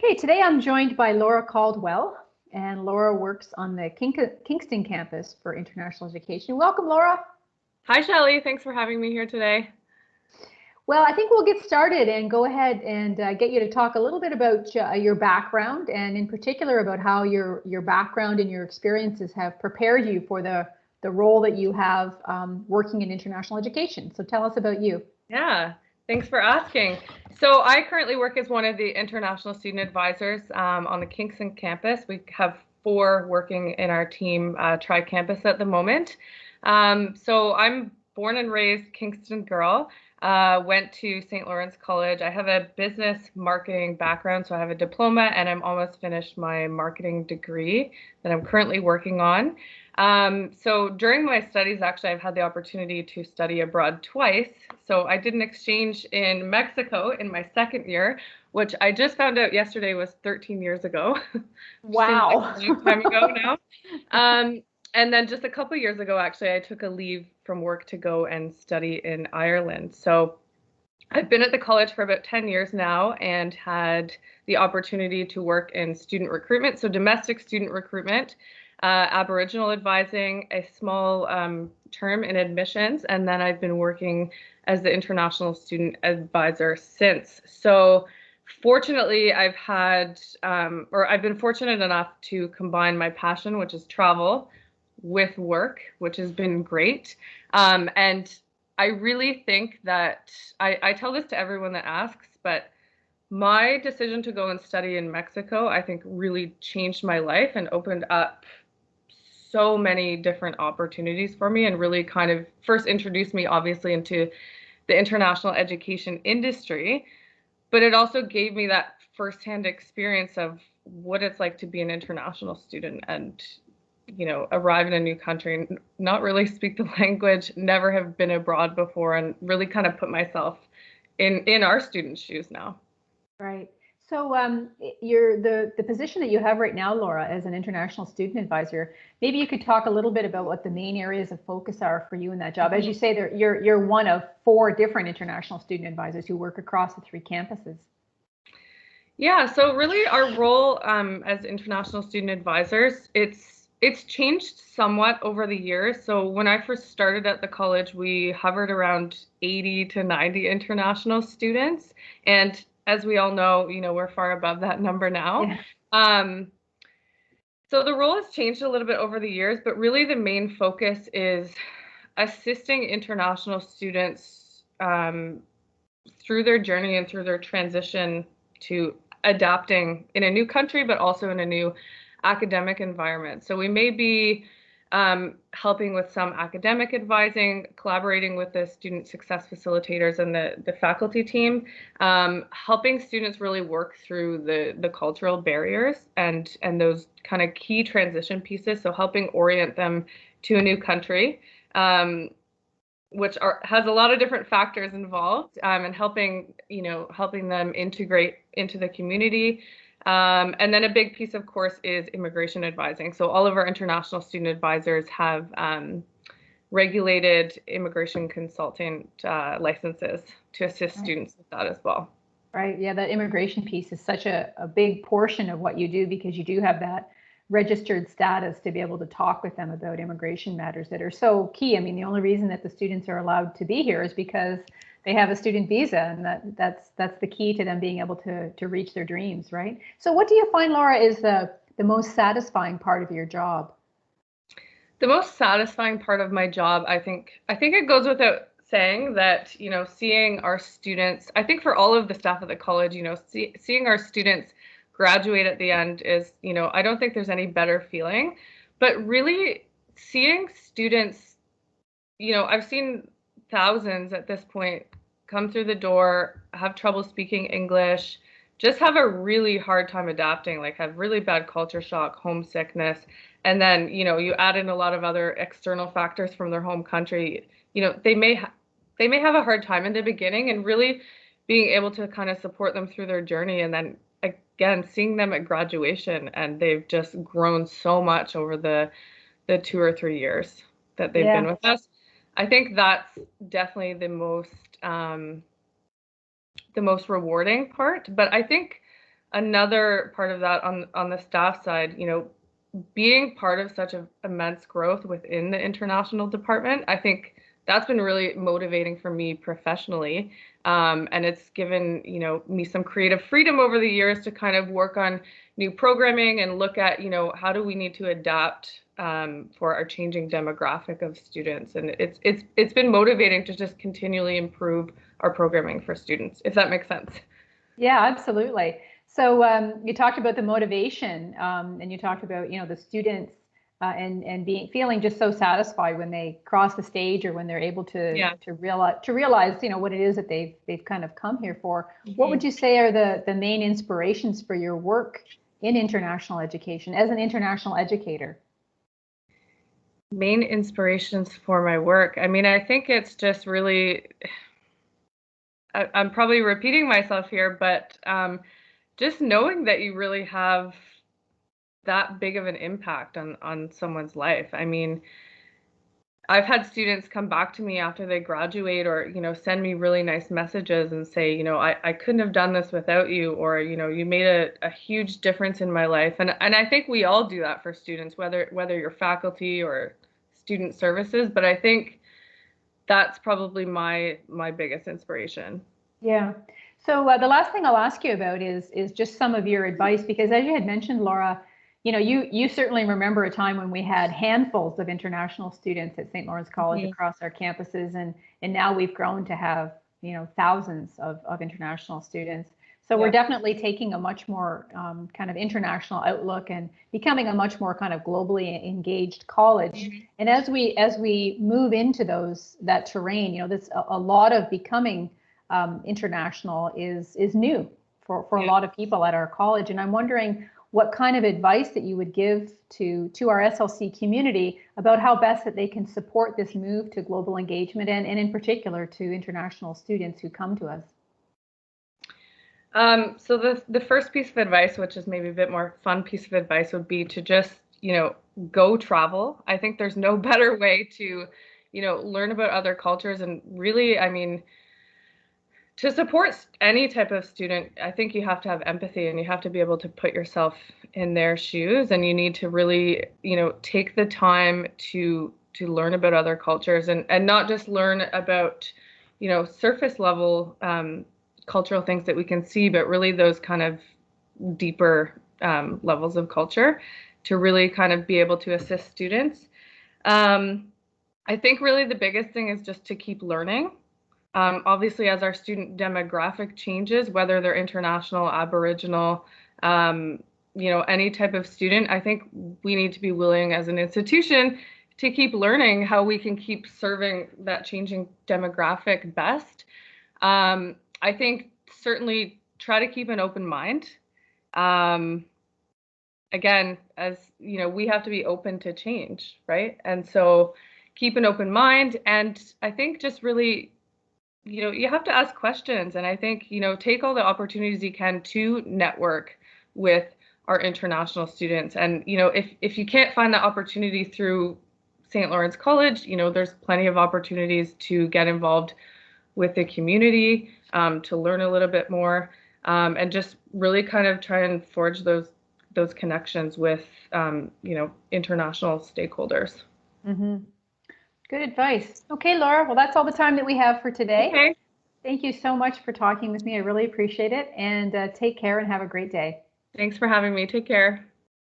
Okay, today I'm joined by Laura Caldwell, and Laura works on the Kingston campus for international education. Welcome, Laura. Hi, Shelley. Thanks for having me here today. Well, I think we'll get started and go ahead and get you to talk a little bit about your background, and in particular about how your background and your experiences have prepared you for the role that you have working in international education. So tell us about you. Yeah, thanks for asking. So I currently work as one of the international student advisors on the Kingston campus. We have 4 working in our team tri-campus at the moment. So I'm born and raised Kingston girl. Went to St. Lawrence College. I have a business marketing background, so I have a diploma, and I'm almost finished my marketing degree that I'm currently working on. So during my studies, actually, I've had the opportunity to study abroad twice. So I did an exchange in Mexico in my second year, which I just found out yesterday was 13 years ago. Wow. Seems like a long time ago now. And then just a couple of years ago, actually, I took a leave from work to go and study in Ireland. So I've been at the college for about 10 years now and had the opportunity to work in student recruitment, so domestic student recruitment, Aboriginal advising, a small term in admissions, and then I've been working as the international student advisor since. So fortunately, I've been fortunate enough to combine my passion, which is travel, with work, which has been great. And I really think that I tell this to everyone that asks, but my decision to go and study in Mexico, I think really changed my life and opened up so many different opportunities for me and really kind of first introduced me obviously into the international education industry, but it also gave me that firsthand experience of what it's like to be an international student and arrive in a new country, not really speak the language, never have been abroad before, and really kind of put myself in our students' shoes now. Right. So the position that you have right now, Laura, as an international student advisor, maybe you could talk a little bit about what the main areas of focus are for you in that job. As you say, you're one of 4 different international student advisors who work across the 3 campuses. Yeah, so really our role as international student advisors, it's changed somewhat over the years. So when I first started at the college, we hovered around 80 to 90 international students. And as we all know, we're far above that number now. Yeah. So the role has changed a little bit over the years, but really the main focus is assisting international students through their journey and through their transition to adapting in a new country, but also in a new academic environment. So we may be helping with some academic advising, collaborating with the student success facilitators and the faculty team, helping students really work through the cultural barriers and those kind of key transition pieces. So helping orient them to a new country, which has a lot of different factors involved, and helping them integrate into the community. And then a big piece, of course, is immigration advising. So all of our international student advisors have regulated immigration consultant licenses to assist students with that as well. Right. Yeah, that immigration piece is such a big portion of what you do, because you do have that registered status to be able to talk with them about immigration matters that are so key. I mean, the only reason that the students are allowed to be here is because they have a student visa, and that's the key to them being able to reach their dreams, right? So what do you find, Laura, is the most satisfying part of your job? The most satisfying part of my job, I think it goes without saying that, seeing our students, I think for all of the staff at the college, seeing our students graduate at the end is, I don't think there's any better feeling, but really seeing students, I've seen thousands at this point come through the door, have trouble speaking English, just have a really hard time adapting, like have really bad culture shock, homesickness. And then, you add in a lot of other external factors from their home country, they may have a hard time in the beginning, and really being able to kind of support them through their journey. And then again, seeing them at graduation, and they've just grown so much over the 2 or 3 years that they've been with us. I think that's definitely the most rewarding part. But I think another part of that on the staff side, being part of such immense growth within the international department, I think that's been really motivating for me professionally. And it's given, me some creative freedom over the years to kind of work on new programming and look at, how do we need to adapt for our changing demographic of students. And it's been motivating to just continually improve our programming for students, if that makes sense. Yeah, absolutely. So you talked about the motivation, and you talked about the students and feeling just so satisfied when they cross the stage, or when they're able to realize what it is that they've kind of come here for. Mm-hmm. What would you say are the main inspirations for your work in international education as an international educator? Main inspirations for my work. I mean, I think it's just really, I'm probably repeating myself here, but just knowing that you really have that big of an impact on someone's life. I mean, I've had students come back to me after they graduate, or send me really nice messages and say, I couldn't have done this without you, or you made a huge difference in my life. And I think we all do that for students, whether you're faculty or student services. But I think that's probably my biggest inspiration. Yeah. So the last thing I'll ask you about is just some of your advice, because as you had mentioned, Laura, you certainly remember a time when we had handfuls of international students at St. Lawrence College mm-hmm. across our campuses, and now we've grown to have thousands of international students. So we're definitely taking a much more kind of international outlook and becoming a much more kind of globally engaged college. Mm-hmm. And as we move into that terrain, this a lot of becoming international is new for a lot of people at our college. And I'm wondering what kind of advice that you would give to our SLC community about how best that they can support this move to global engagement, and in particular to international students who come to us. So the first piece of advice, which is maybe a bit more fun piece of advice, would be to just, go travel. I think there's no better way to, learn about other cultures. And really, I mean, to support any type of student, I think you have to have empathy, and you have to be able to put yourself in their shoes, and you need to really, take the time to learn about other cultures, and not just learn about, surface level cultural things that we can see, but really those kind of deeper levels of culture, to really kind of be able to assist students. I think really the biggest thing is just to keep learning. Obviously, as our student demographic changes, whether they're international, Aboriginal, any type of student, I think we need to be willing as an institution to keep learning how we can keep serving that changing demographic best. I think certainly try to keep an open mind. Again, as we have to be open to change, right? And so keep an open mind. And I think just really, you have to ask questions. And I think, take all the opportunities you can to network with our international students. And, if you can't find that opportunity through St. Lawrence College, there's plenty of opportunities to get involved with the community, to learn a little bit more, and just really kind of try and forge those connections with, international stakeholders. Mm-hmm. Good advice. Okay, Laura, well, that's all the time that we have for today. Okay. Thank you so much for talking with me. I really appreciate it. And take care and have a great day. Thanks for having me. Take care.